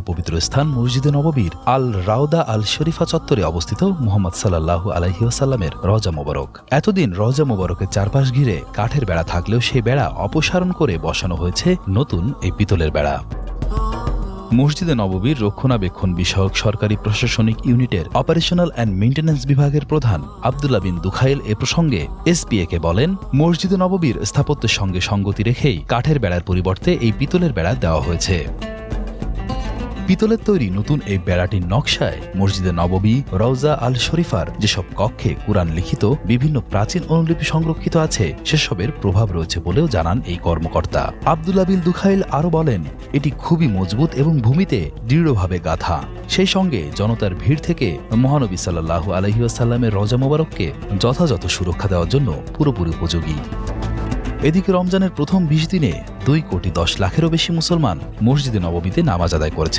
পবিত্র স্থান মসজিদে নববীর আল রাউদা আল শরীফা চত্বরে অবস্থিত মুহাম্মদ সাল্লাল্লাহু আলাইহি ওয়াসাল্লামের রওজা মোবারক। এতদিন রওজা মোবারকের চারপাশ ঘিরে কাঠের বেড়া থাকলেও সেই বেড়া অপসারণ করে বসানো হয়েছে নতুন এই পিতলের বেড়া। মসজিদে নববীর রক্ষণাবেক্ষণ বিষয়ক সরকারি প্রশাসনিক ইউনিটের অপারেশনাল অ্যান্ড মেইনটেন্যান্স বিভাগের প্রধান আব্দুল্লাহ বিন দুখাইল এ প্রসঙ্গে এসপিএকে বলেন, মসজিদে নববীর স্থাপত্যের সঙ্গে সঙ্গতি রেখেই কাঠের বেড়ার পরিবর্তে এই পিতলের বেড়া দেওয়া হয়েছে। পিতলের তৈরি নতুন এই বেড়াটির নকশায় মসজিদে নববী, রওজা আল শরীফার যেসব কক্ষে কুরআন লিখিত বিভিন্ন প্রাচীন অনুলিপি সংরক্ষিত আছে সেসবের প্রভাব রয়েছে বলেও জানান এই কর্মকর্তা। আব্দুল্লাহ বিন দুখাইল আরও বলেন, এটি খুবই মজবুত এবং ভূমিতে দৃঢ়ভাবে গাঁথা। সেই সঙ্গে জনতার ভিড় থেকে মহানবী সাল্লাল্লাহু আলাইহি ওয়াসাল্লামের রওজা মোবারককে যথাযথ সুরক্ষা দেওয়ার জন্য পুরোপুরি উপযোগী। এদিকে রমজানের প্রথম 20 দিনে 2 কোটি 10 লাখেরও বেশি মুসলমান মসজিদে নববীতে নামাজ আদায় করেছে।